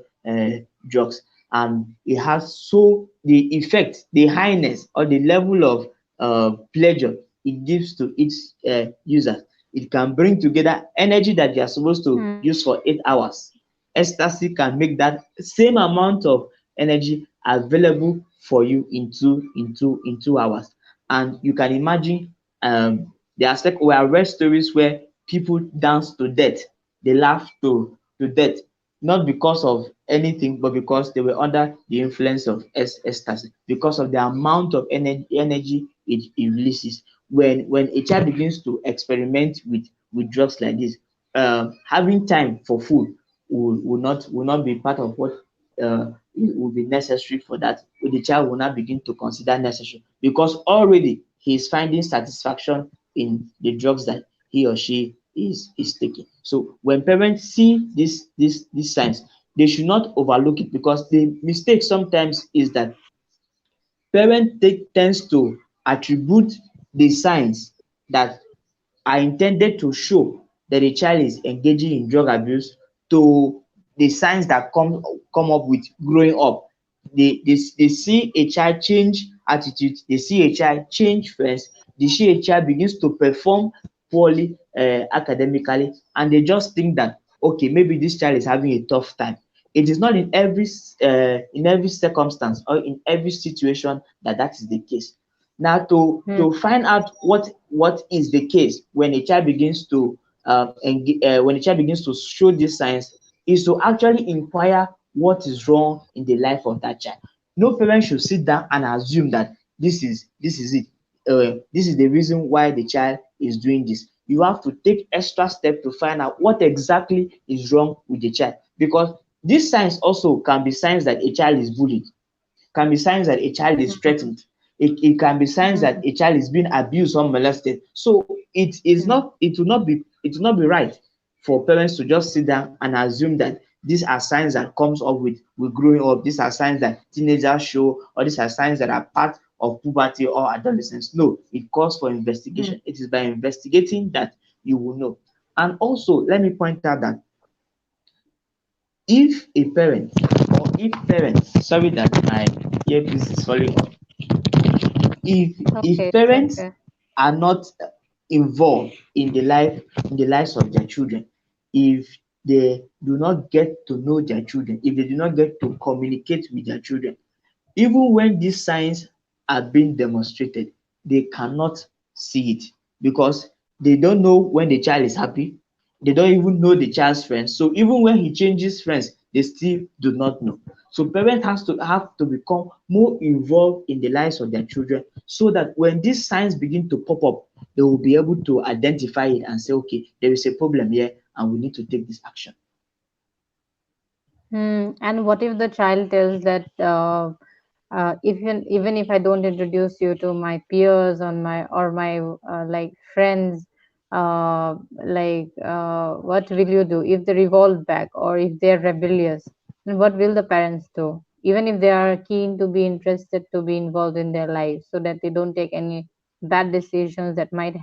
drugs, and it has so the effect, the highness or the level of pleasure it gives to its users. It can bring together energy that you are supposed to Mm. use for 8 hours. Ecstasy can make that same amount of energy available for you in 2 hours. And you can imagine there are we have read stories where people dance to death, they laugh to death, not because of anything, but because they were under the influence of ecstasy, because of the amount of energy it releases. When a child begins to experiment with drugs like this, having time for food will not be part of what will be necessary for that. The child will not begin to consider necessary because already he is finding satisfaction in the drugs that he or she is taking. So when parents see these signs, they should not overlook it, because the mistake sometimes is that parents tends to attribute the signs that are intended to show that a child is engaging in drug abuse to the signs that come up with growing up. They see a child change attitude, they see a child change friends, they see a child begins to perform poorly academically, and they just think that okay, maybe this child is having a tough time. It is not in every circumstance or in every situation that that is the case. Now, to find out what is the case when a child begins to when a child begins to show these signs, is to actually inquire what is wrong in the life of that child. No parent should sit down and assume that this is it. This is the reason why the child is doing this. You have to take extra step to find out what exactly is wrong with the child, because these signs also can be signs that a child is bullied, can be signs that a child is threatened. It can be signs that a child is being abused or molested. So it will not be right for parents to just sit down and assume that these are signs that comes up with growing up. These are signs that teenagers show, or these are signs that are part of puberty or adolescence. No, it calls for investigation. It is by investigating that you will know. And also, let me point out that if a parent or if parents, sorry that my earpiece is falling off, if Okay, it's parents okay. are not involved in the lives of their children, if they do not get to know their children, if they do not get to communicate with their children, even when these signs are being demonstrated, they cannot see it, because they don't know when the child is happy. They don't even know the child's friends. So even when he changes friends, they still do not know. So parents have to become more involved in the lives of their children, so that when these signs begin to pop up, they will be able to identify it and say, okay, there is a problem here and we need to take this action. And what if the child tells that even if I don't introduce you to my peers on my like friends, what will you do if they revolt back or if they're rebellious? And what will the parents do? Even if they are keen to be interested to be involved in their lives, so that they don't take any bad decisions that might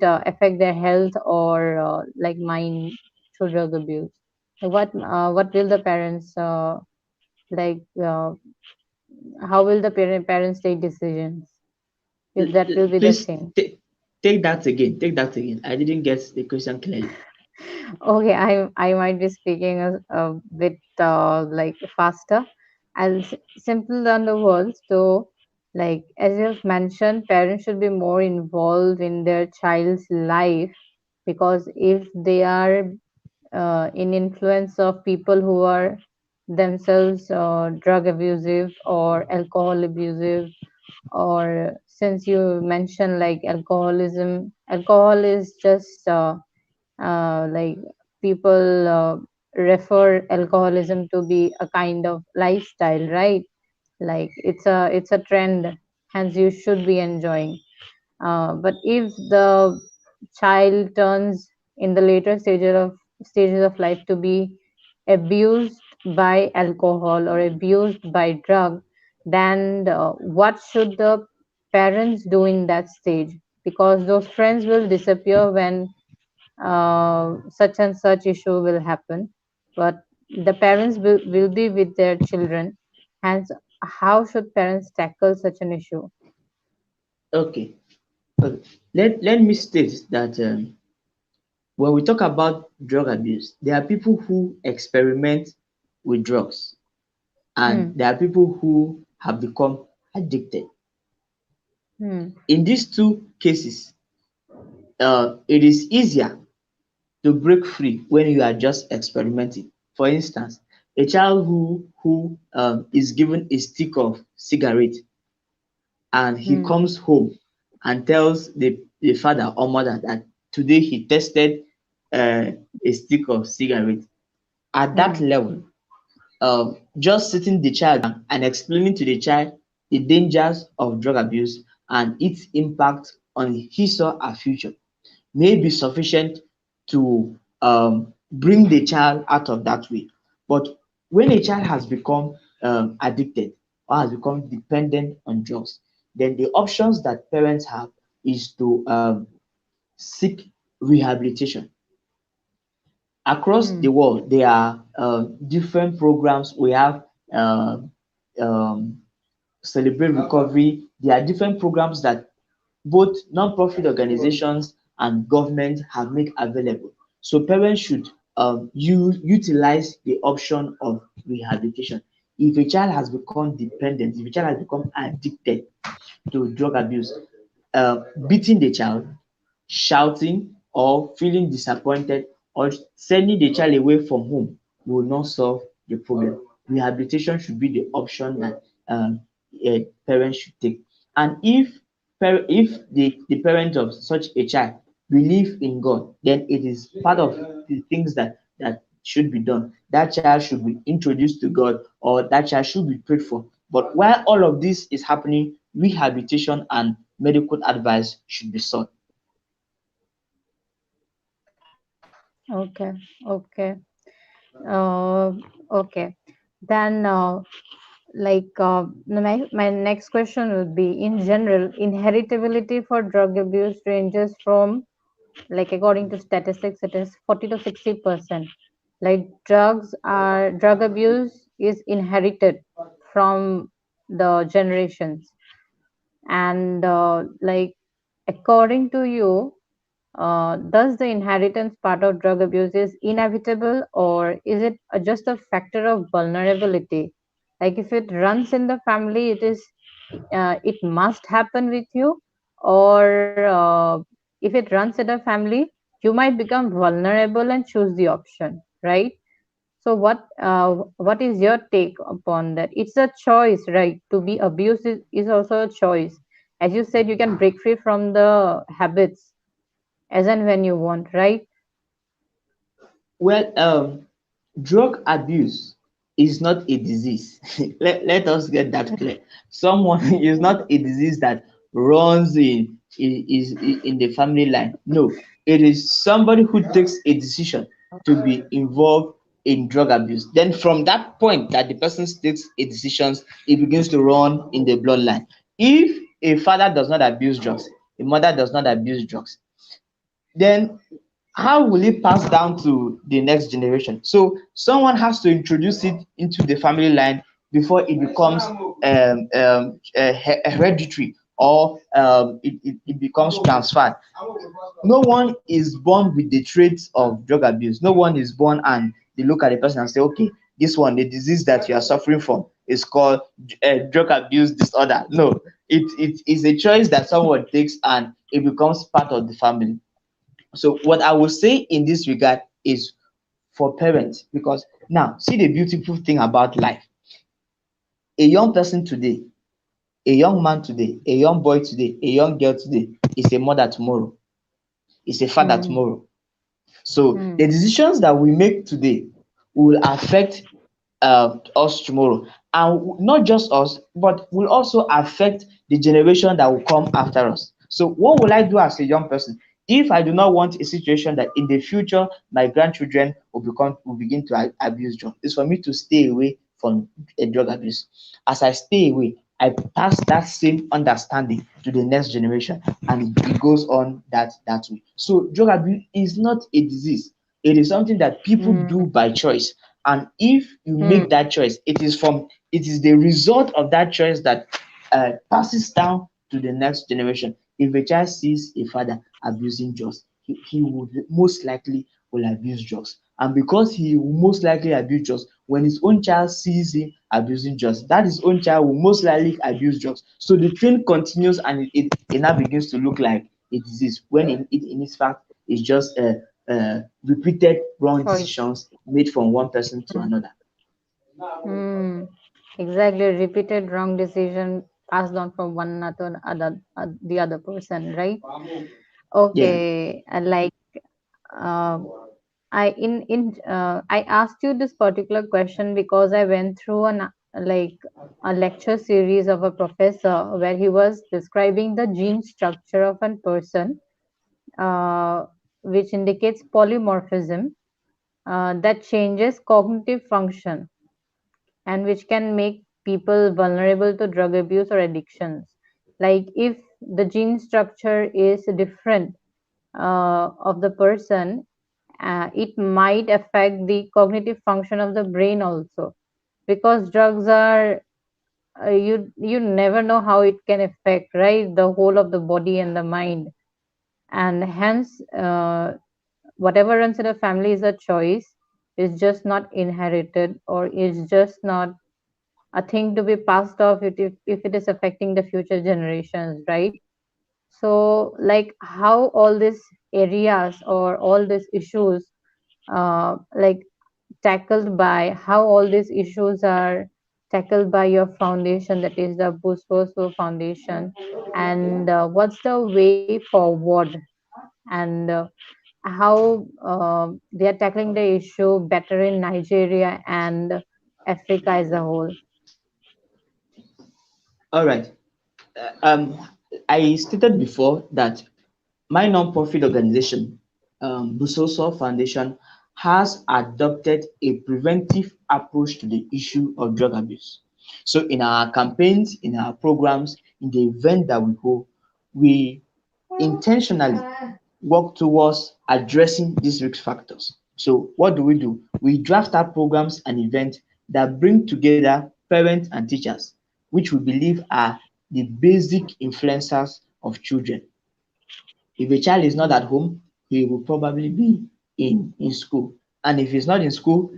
affect their health or like mind through drug abuse. What will the parents like? How will the parents take decisions if that will be the Please thing? take that again. Take that again. I didn't get the question clearly. Okay, I might be speaking a bit like faster. Simple than the words. So, like as you've mentioned, parents should be more involved in their child's life, because if they are in influence of people who are themselves drug abusive or alcohol abusive, or since you mentioned like alcohol is just like people refer alcoholism to be a kind of lifestyle, right? Like it's a trend, hence you should be enjoying. But if the child turns in the later stages of life to be abused by alcohol or abused by drug, then what should the parents do in that stage? Because those friends will disappear when such and such issue will happen, but the parents will be with their children. Hence, how should parents tackle such an issue? Okay. Okay. Let me state that when we talk about drug abuse, there are people who experiment with drugs, and Hmm. there are people who have become addicted. Hmm. In these two cases, it is easier to break free when you are just experimenting. For instance, a child who is given a stick of cigarette, and he Hmm. comes home and tells the father or mother that today he tested uh, a stick of cigarette. At that Mm. level, just sitting the child down and explaining to the child the dangers of drug abuse and its impact on his or her future may be sufficient to bring the child out of that way. But when a child has become addicted or has become dependent on drugs, then the options that parents have is to seek rehabilitation. Across the Mm. world, there are different programs. We have um, um, Celebrate Recovery. There are different programs that both non-profit organizations and government have made available. So parents should utilize the option of rehabilitation. If a child has become dependent, if a child has become addicted to drug abuse, beating the child, shouting, or feeling disappointed, or sending the child away from home will not solve the problem. Rehabilitation should be the option that parents should take. And if the parent of such a child believe in God, then it is part of the things that should be done. That child should be introduced to God, or that child should be prayed for. But while all of this is happening, rehabilitation and medical advice should be sought. Okay. Okay. Uh, okay. Then, my next question would be, in general, inheritability for drug abuse ranges from, like, according to statistics, it is 40 to 60%. Like, drug abuse is inherited from the generations. And, according to you, does the inheritance part of drug abuse is inevitable, or is it just a factor of vulnerability? Like, if it runs in the family, it must happen with you, or if it runs in a family, you might become vulnerable and choose the option, right? So what is your take upon that? It's a choice, right? To be abused is also a choice. As you said, you can break free from the habits as and when you want, right? Well, drug abuse is not a disease. Let us get that clear. Someone is not a disease that runs in the family line. No, it is somebody who takes a decision to be involved in drug abuse. Then from that point that the person takes a decision, it begins to run in the bloodline. If a father does not abuse drugs, a mother does not abuse drugs, then how will it pass down to the next generation? So someone has to introduce it into the family line before it becomes hereditary, or it becomes transferred. No one is born with the traits of drug abuse. No one is born and they look at the person and say, okay, this one, the disease that you are suffering from is called drug abuse disorder. No, it is a choice that someone takes and it becomes part of the family. So what I will say in this regard is for parents, because now see the beautiful thing about life. A young person today, a young man today, a young boy today, a young girl today is a mother tomorrow, is a father Hmm. tomorrow. So Hmm. the decisions that we make today will affect us tomorrow, and not just us, but will also affect the generation that will come after us. So what will I do as a young person if I do not want a situation that in the future my grandchildren will begin to abuse drugs? It's for me to stay away from a drug abuse. As I stay away, I pass that same understanding to the next generation, and it goes on that way. So drug abuse is not a disease. It is something that people Hmm. do by choice. And if you Hmm. make that choice, it is the result of that choice that passes down to the next generation. If a child sees a father abusing drugs, he would most likely will abuse drugs. And because he will most likely abuse drugs, when his own child sees him abusing drugs, that his own child will most likely abuse drugs. So the train continues, and it now begins to look like a disease, when in its fact it's just repeated wrong Choice. decisions made from one person to Hmm. another. Hmm. Exactly. Repeated wrong decision passed on from one another to the other person, right? Yeah. Okay. Uh, I asked you this particular question because I went through like a lecture series of a professor where he was describing the gene structure of a person, uh, which indicates polymorphism that changes cognitive function and which can make people vulnerable to drug abuse or addictions. Like if the gene structure is different of the person, it might affect the cognitive function of the brain also, because drugs are you never know how it can affect, right, the whole of the body and the mind. And hence whatever runs in a family is a choice, is just not inherited, or is just not a thing to be passed off if it is affecting the future generations, right? So like how all these areas or all these issues like tackled by how all these issues are tackled by your foundation, that is the Busaosowo Foundation, and what's the way forward, and how they are tackling the issue better in Nigeria and Africa as a whole. All right. I stated before that my non-profit organization, Busaosowo Foundation, has adopted a preventive approach to the issue of drug abuse. So, in our campaigns, in our programs, in the event that we hold, we intentionally work towards addressing these risk factors. So, what do? We draft our programs and events that bring together parents and teachers, which we believe are the basic influencers of children. If a child is not at home, he will probably be in school. And if he's not in school,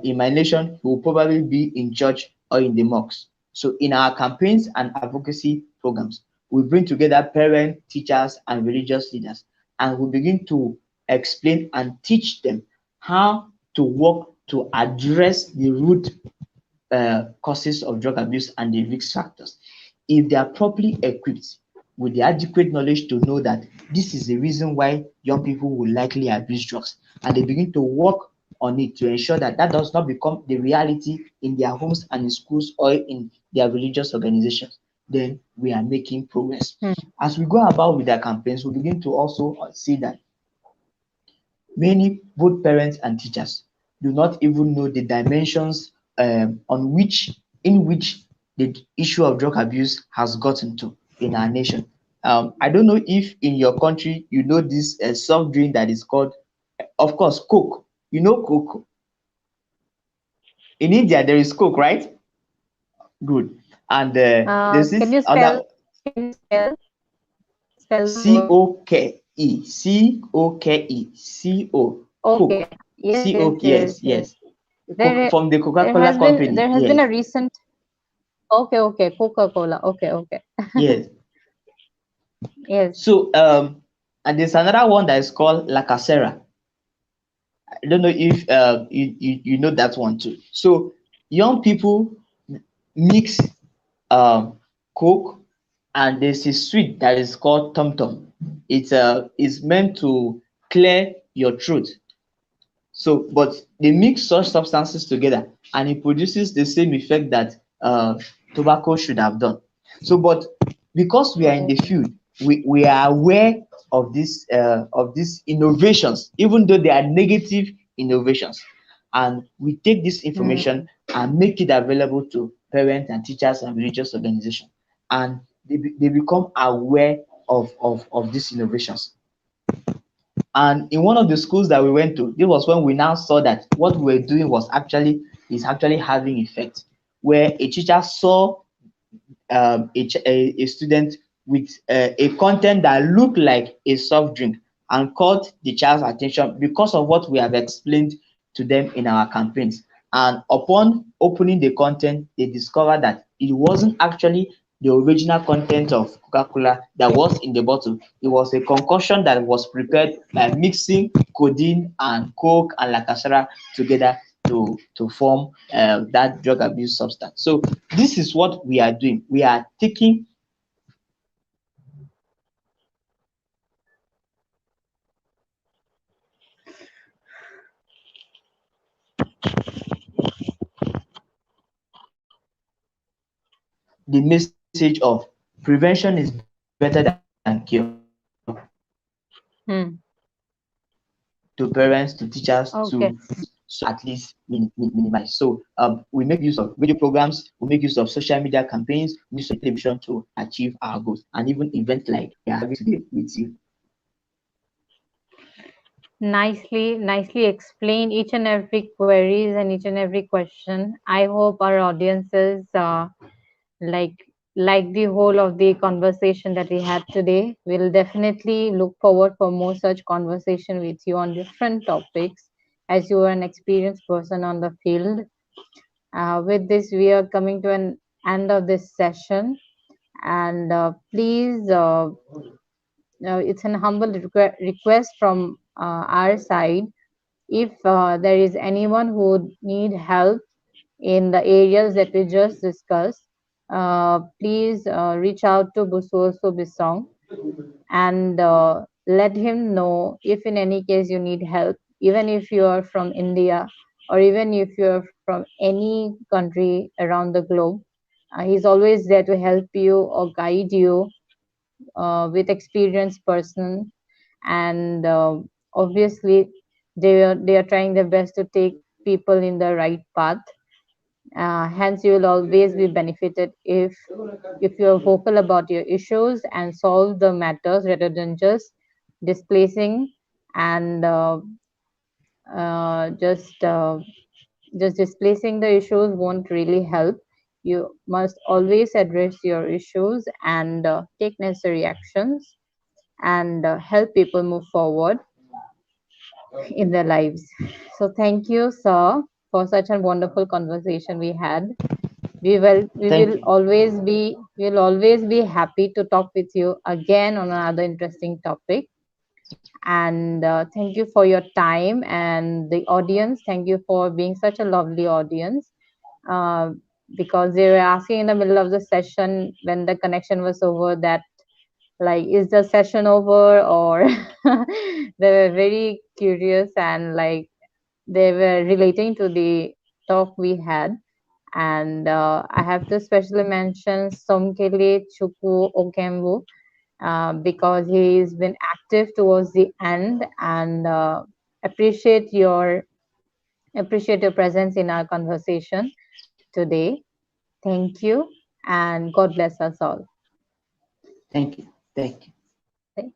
in my nation, he will probably be in church or in the mosques. So in our campaigns and advocacy programs, we bring together parents, teachers, and religious leaders, and we begin to explain and teach them how to work to address the root causes of drug abuse and the risk factors. If they are properly equipped with the adequate knowledge to know that this is the reason why young people will likely abuse drugs, and they begin to work on it to ensure that that does not become the reality in their homes and in schools or in their religious organizations, then we are making progress. Hmm. As we go about with our campaigns, we begin to also see that many both parents and teachers do not even know the dimensions on which in which the issue of drug abuse has gotten to in our nation. I don't know if in your country you know this soft drink that is called, of course, Coke. You know Coke. In India, there is Coke, right? Good. And there's Can this you other spell the C word? O K E C O K E C O Okay. Coke. Yes, C O, yes, yes, yes. yes. Coke from the There Coca-Cola has been company. there has been Yes, a recent. Okay, okay, Coca-Cola. Okay, okay. yes. Yes. So and there's another one that is called La Casera. I don't know if you know that one too. So young people mix um Coke, and there's a sweet that is called Tum Tum. It's meant to clear your throat. So, but they mix such substances together and it produces the same effect that tobacco should have done. So, but because we are in the Oh. field, we are aware of these innovations, even though they are negative innovations, and we take this information Hmm. and make it available to parents and teachers and religious organizations, and they become aware of these innovations. And in one of the schools that we went to, this was when we now saw that what we were doing is actually having effect. Where a teacher saw a student with a content that looked like a soft drink and caught the child's attention because of what we have explained to them in our campaigns. And upon opening the content, they discovered that it wasn't actually the original content of Coca-Cola that was in the bottle. It was a concoction that was prepared by mixing codeine and Coke and lacasera together to form that drug abuse substance. So this is what we are doing. We are taking the message of prevention is better than cure Hmm. to parents, to teachers, Okay. to so at least minimize. So we make use of radio programs, we make use of social media campaigns, we use of television to achieve our goals, and even events like we are having today with you. Nicely explain each and every queries and each and every question. I hope our audiences like like the whole of the conversation that we had today. We'll definitely look forward for more such conversation with you on different topics as you are an experienced person on the field. With this, we are coming to an end of this session, and please, it's an humble request from our side. If there is anyone who would need help in the areas that we just discussed, please reach out to Busaosowo Bisong and let him know if in any case you need help, even if you are from India or even if you are from any country around the globe. He's always there to help you or guide you with experienced person, and obviously they are trying their best to take people in the right path. Hence, you will always be benefited if you are vocal about your issues and solve the matters rather than just displacing and uh, just uh, just displacing the issues won't really help. You must always address your issues and take necessary actions and help people move forward in their lives. So thank you, sir, for such a wonderful conversation we had. We Thank will you. always be happy to talk with you again on another interesting topic. And thank you for your time, and the audience, thank you for being such a lovely audience. uh, because they were asking in the middle of the session when the connection was over that, like, is the session over, or they were very curious, and like they were relating to the talk we had. And I have to specially mention Somkele Chukwu Okembu, because he's been active towards the end, and appreciate your appreciate your presence in our conversation today. Thank you, and God bless us all. Thank you. Thank you. Thank